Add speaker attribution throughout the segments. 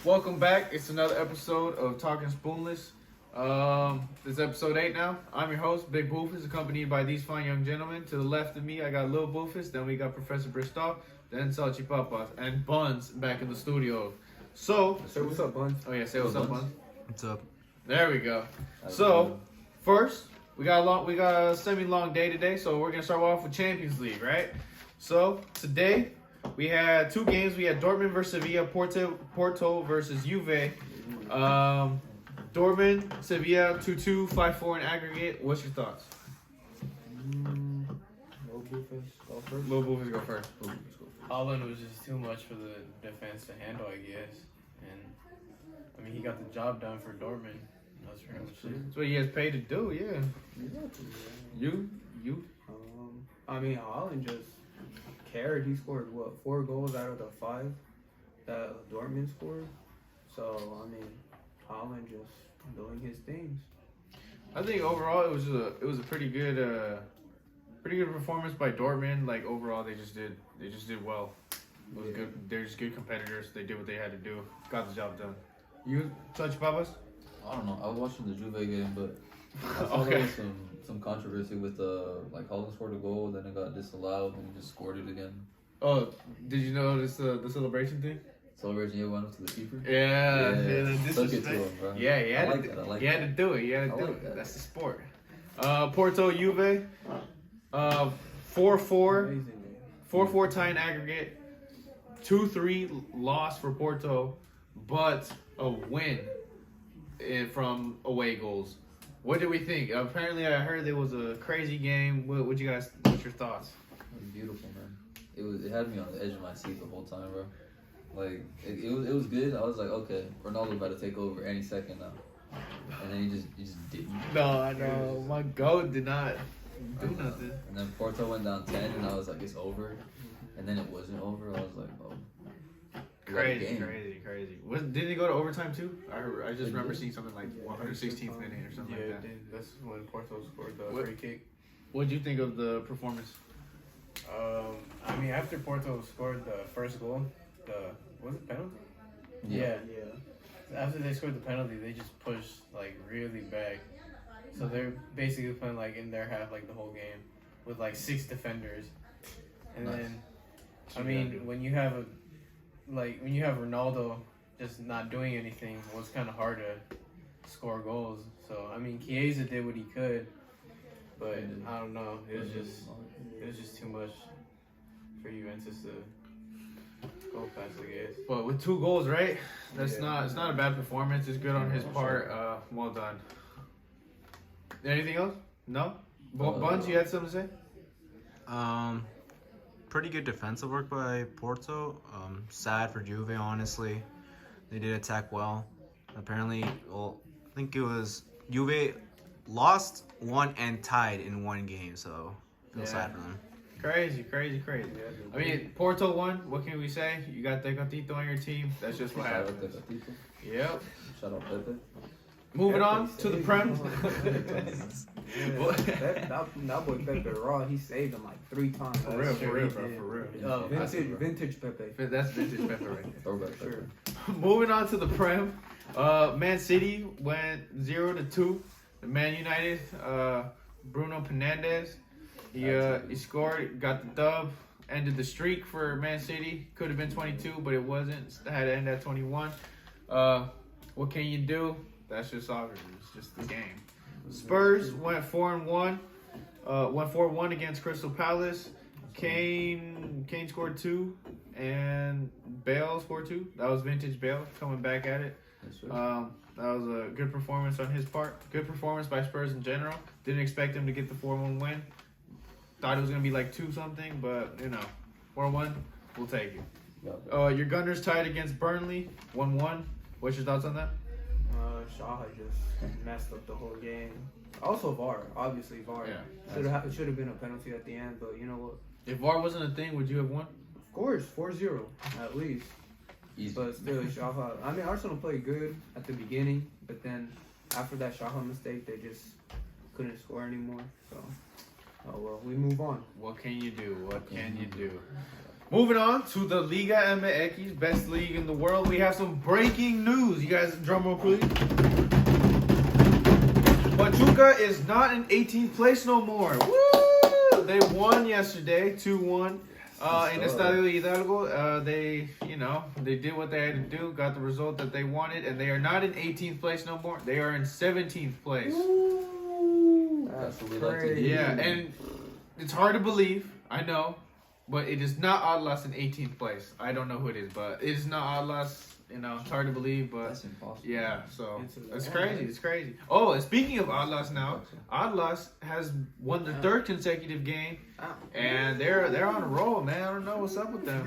Speaker 1: Welcome back. It's another episode of Talking SpoonLess. This is episode 8 now. I'm your host, Big Boofus, accompanied by these fine young gentlemen. To the left of me, I got Lil Boofus, then we got Professor Bristol, then Salchipapas, and Buns back in the studio. So,
Speaker 2: say what's up, Buns.
Speaker 1: Oh yeah, say what's up, Buns.
Speaker 3: What's up?
Speaker 1: There we go. So, first, we got a semi-long day today, so we're gonna start off with Champions League, right? So today we had two games. We had Dortmund versus Sevilla, Porto versus Juve. Dortmund, Sevilla, 2-2, 5-4 in aggregate. What's your thoughts?
Speaker 2: Lil Boofus, go first.
Speaker 1: Lil Boofus go first.
Speaker 4: Holland was just too much for the defense to handle, I guess. And I mean, he got the job done for Dortmund. That's pretty much it.
Speaker 1: That's what he has paid to do, yeah. You?
Speaker 2: I mean, Holland just carried. He scored, 4 goals out of the 5 that Dortmund scored. So, I mean, Holland just doing his things.
Speaker 1: I think overall it was a pretty good performance by Dortmund. Like overall they just did well. It was good. They're just good competitors. They did what they had to do. Got the job done. You touch Babas?
Speaker 3: I don't know. I was watching the Juve game, but I saw there was some controversy with like Holland scored a goal, then it got disallowed, and he just scored it again.
Speaker 1: Oh, did you notice the celebration thing?
Speaker 3: Celebration, you went up to the keeper.
Speaker 1: Yeah.
Speaker 3: Took it to him, bro.
Speaker 1: Yeah, he had
Speaker 3: I like
Speaker 1: to
Speaker 3: that.
Speaker 1: do it. You had to do
Speaker 3: like
Speaker 1: it.
Speaker 3: that.
Speaker 1: That's the sport. Porto Juve, 4-4.
Speaker 2: Amazing,
Speaker 1: 4-4 tie in aggregate. 2-3 loss for Porto, but a win from away goals. What did we think? Apparently, I heard it was a crazy game. What's your thoughts?
Speaker 3: It was beautiful, man. It had me on the edge of my seat the whole time, bro. Like it was good. I was like, okay, Ronaldo about to take over any second now, and then he just didn't.
Speaker 1: No, I know. My goat did not do nothing.
Speaker 3: And then Porto went down 10, and I was like, it's over. And then it wasn't over. I was like, oh.
Speaker 1: Crazy. Didn't it go to overtime too? I just remember seeing something like 116th minute or something like that.
Speaker 4: That's when Porto scored the free kick.
Speaker 1: What did you think of the performance?
Speaker 4: I mean, after Porto scored the first goal, was it penalty? Yeah. After they scored the penalty, they just pushed like really back. So they're basically playing like in their half like the whole game with like 6 defenders. And then, I mean, when you have Ronaldo just not doing anything, well, it's kind of hard to score goals. So I mean, Chiesa did what he could, but I don't know. It was just too much for Juventus to go past, I guess.
Speaker 1: But with 2 goals, right? It's not a bad performance. It's good on his part. Well done. Anything else? No? Buns, you had something to say?
Speaker 5: Pretty good defensive work by Porto. Sad for Juve, honestly. They did attack well. Apparently, I think it was Juve lost 1 and tied in 1 game, so I feel sad for them.
Speaker 1: Crazy. I mean, Porto won. What can we say? You got Tecatito on your team. That's just what
Speaker 3: Shout out
Speaker 1: happened.
Speaker 3: Tecatito.
Speaker 1: Yep.
Speaker 3: Shout out Pepe.
Speaker 1: Moving on to the Prem.
Speaker 2: That boy Pepe Raw, he saved him like 3 times.
Speaker 1: For real, bro.
Speaker 2: Vintage Pepe.
Speaker 1: That's vintage Pepe right there.
Speaker 3: Throwback Pepe.
Speaker 2: Sure.
Speaker 1: Moving on to the Prem. Man City went 0-2. The Man United, Bruno Fernandes, he scored, got the dub, ended the streak for Man City. Could have been 22, but it wasn't. It had to end at 21. What can you do? That's just soccer. It's just the game. Spurs went 4-1. Went 4-1 against Crystal Palace. Kane scored 2, and Bale scored 2. That was vintage Bale coming back at it. That was a good performance on his part. Good performance by Spurs in general. Didn't expect him to get the 4-1 win. Thought it was gonna be like 2-something, but 4-1, we'll take it. Your Gunners tied against Burnley, 1-1. What's your thoughts on that?
Speaker 2: Shaw just messed up the whole game. Also VAR, obviously VAR.
Speaker 1: Yeah.
Speaker 2: It should have been a penalty at the end, but you know what?
Speaker 1: If VAR wasn't a thing, would you have won?
Speaker 2: Of course, 4-0 at least.
Speaker 3: Easy.
Speaker 2: But still, Shaha. I mean, Arsenal played good at the beginning, but then after that Shaha mistake, they just couldn't score anymore. So, oh well, we move on.
Speaker 1: What can you do? moving on to the Liga Mx, best league in the world. We have some breaking news. You guys, drum roll, please. Pachuca is not in 18th place no more. Woo! They won yesterday, 2-1 in Estadio Hidalgo. They did what they had to do, got the result that they wanted, and they are not in 18th place no more. They are in 17th place.
Speaker 3: That's what we like to do.
Speaker 1: Yeah, and it's hard to believe, I know, but it is not Atlas in 18th place. I don't know who it is, but it is not Atlas. You know, it's hard to believe, but
Speaker 3: That's impossible.
Speaker 1: yeah, so it's crazy. It's crazy. Oh, and speaking of Atlas now, Atlas has won their third consecutive game, and they're on a roll, man. I don't know what's up with them.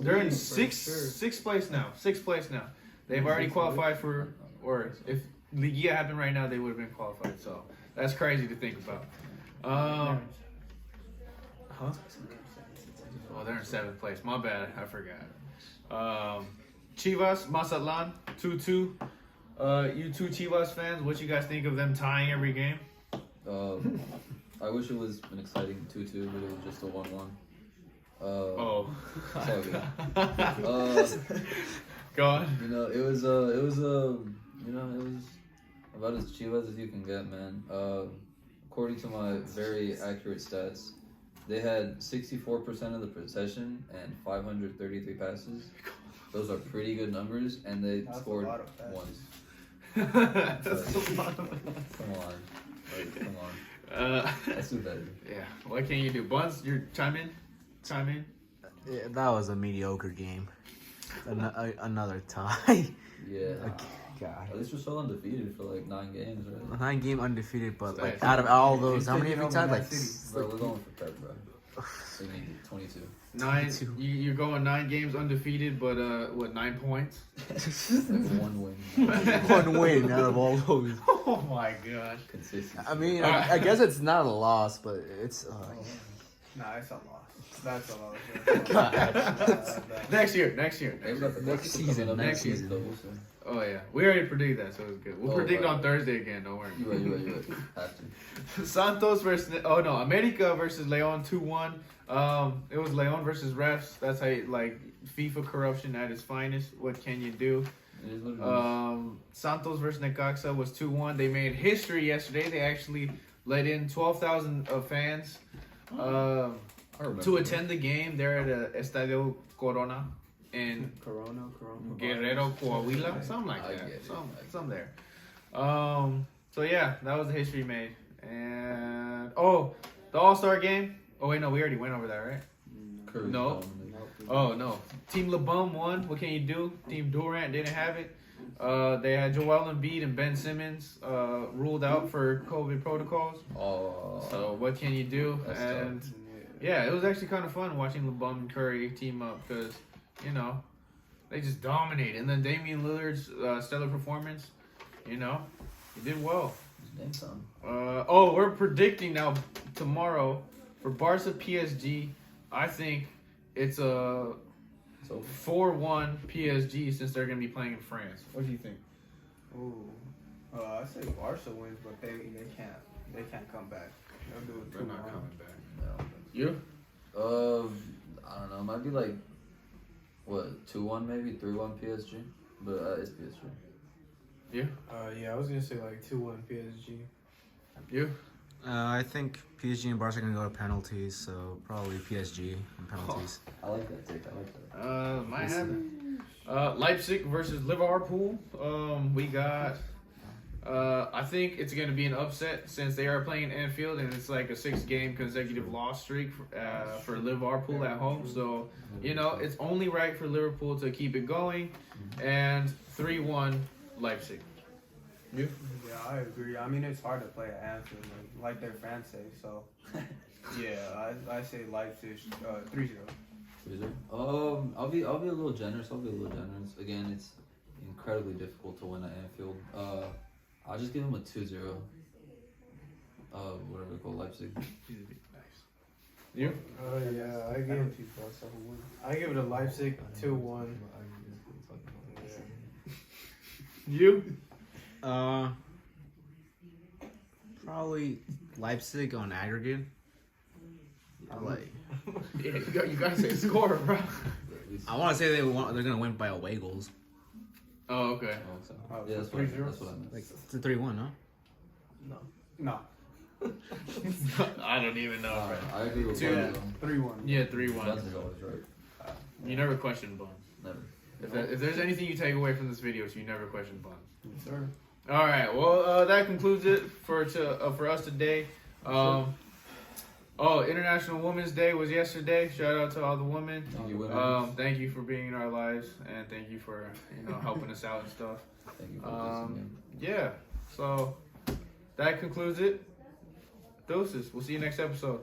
Speaker 1: They're in sixth place now. Sixth place now. They've already qualified for, or if Liga happened right now, they would have been qualified. So that's crazy to think about. Oh, they're in 7th place. My bad. I forgot. Chivas, Mazatlan, 2-2. You two Chivas fans, what you guys think of them tying every game?
Speaker 3: I wish it was an exciting 2-2, but it was just a 1-1.
Speaker 1: It's
Speaker 3: all good.
Speaker 1: Go on.
Speaker 3: You know, it was about as Chivas as you can get, man. According to my very accurate stats, they had 64% of the possession and 533 passes. Those are pretty good numbers, and they scored once.
Speaker 1: That's a lot of
Speaker 3: Come on. That's too bad.
Speaker 1: Yeah. What can you do? Buns, you're chime in.
Speaker 5: Yeah, that was a mediocre game. Another tie.
Speaker 3: Yeah.
Speaker 5: God.
Speaker 3: At least we're still undefeated for like 9 games, right?
Speaker 5: 9 game undefeated, but like out of all those, how many have we tied? Like,
Speaker 3: Bro, we're going for PREM, bro. So we need 22.
Speaker 1: 9. You're going 9 games undefeated, but 9 points?
Speaker 3: Like 1 win.
Speaker 5: 1 win out of all those.
Speaker 1: Oh my gosh.
Speaker 3: Consistency.
Speaker 5: I mean, I guess it's not a loss, but it's.
Speaker 2: Nah, it's a loss. That's a loss.
Speaker 5: God.
Speaker 1: Next year.
Speaker 3: Hey, we got the
Speaker 5: Next season.
Speaker 1: Next season.
Speaker 3: Though, so.
Speaker 1: Oh yeah, we already predicted that, so it's good. We'll predict on Thursday again. Don't worry.
Speaker 3: You right. Have to.
Speaker 1: Santos versus America versus Leon 2-1. It was Leon versus refs. That's how like FIFA corruption at its finest. What can you do?
Speaker 3: It is what it is.
Speaker 1: Santos versus Necaxa was 2-1. They made history yesterday. They actually let in 12,000 fans to attend the game. They're at Estadio Corona in
Speaker 2: Corona.
Speaker 1: Guerrero, Coahuila, something like that. Something there. So yeah, that was the history made. And the All-Star game. Oh wait, no, we already went over that, right?
Speaker 3: Curry
Speaker 1: No. Oh no. Team LeBum won. What can you do? Team Durant didn't have it. They had Joel Embiid and Ben Simmons ruled out for COVID protocols.
Speaker 3: Oh.
Speaker 1: So what can you do?
Speaker 3: That's
Speaker 1: And
Speaker 3: tough.
Speaker 1: yeah, it was actually kind of fun watching LeBum and Curry team up because they just dominated. And then Damian Lillard's stellar performance, he did well. We're predicting now tomorrow for Barca PSG. I think it's a 4-1 PSG since they're gonna be playing in France. What do you think?
Speaker 2: I say Barca wins, but they can't come back. They'll do it 2-1.
Speaker 1: They're not coming back.
Speaker 3: No.
Speaker 1: You?
Speaker 3: I don't know. It might be like 2-1 maybe, 3-1 PSG, but it's PSG.
Speaker 1: You?
Speaker 4: Yeah, I was gonna say like 2-1 PSG.
Speaker 1: You?
Speaker 5: I think PSG and Barca are gonna go to penalties, so probably PSG and penalties.
Speaker 3: I like that take. I like that.
Speaker 1: Might happen. Leipzig versus Liverpool. We got. I think it's going to be an upset since they are playing Anfield and it's like a 6-game consecutive loss streak for Liverpool at home. So, it's only right for Liverpool to keep it going. And 3-1 Leipzig. You?
Speaker 2: Yeah, I agree. I mean, it's hard to play at Anfield, like their fans say. So, yeah, I say Leipzig 3-0.
Speaker 3: I'll be a little generous. Again, it's incredibly difficult to win at Anfield. I'll just give them a 2-0. Whatever they call Leipzig.
Speaker 1: Nice. You?
Speaker 4: Yeah, I give it a Leipzig 2-1.
Speaker 1: You?
Speaker 5: Probably Leipzig on aggregate. Like,
Speaker 1: Yeah, you gotta say score, bro.
Speaker 5: I want to say they're gonna win by away goals.
Speaker 1: Oh, okay.
Speaker 3: Yeah, that's what I meant.
Speaker 5: Like it's a 3-1, no?
Speaker 2: No.
Speaker 1: I don't even know, bro.
Speaker 3: I agree with
Speaker 1: Two.
Speaker 3: Buns,
Speaker 2: 3-1.
Speaker 1: Yeah, 3-1.
Speaker 3: Buns is always right.
Speaker 1: You never question Buns.
Speaker 3: Never.
Speaker 1: If there's anything you take away from this video, so you never question Buns.
Speaker 2: Yes, sir.
Speaker 1: All right. Well, that concludes it for us today. International Women's Day was yesterday. Shout out to all the women.
Speaker 3: Thank you, women.
Speaker 1: Thank you for being in our lives, and thank you for helping us out and stuff.
Speaker 3: Thank you for listening.
Speaker 1: Yeah. So that concludes it. Doses. We'll see you next episode.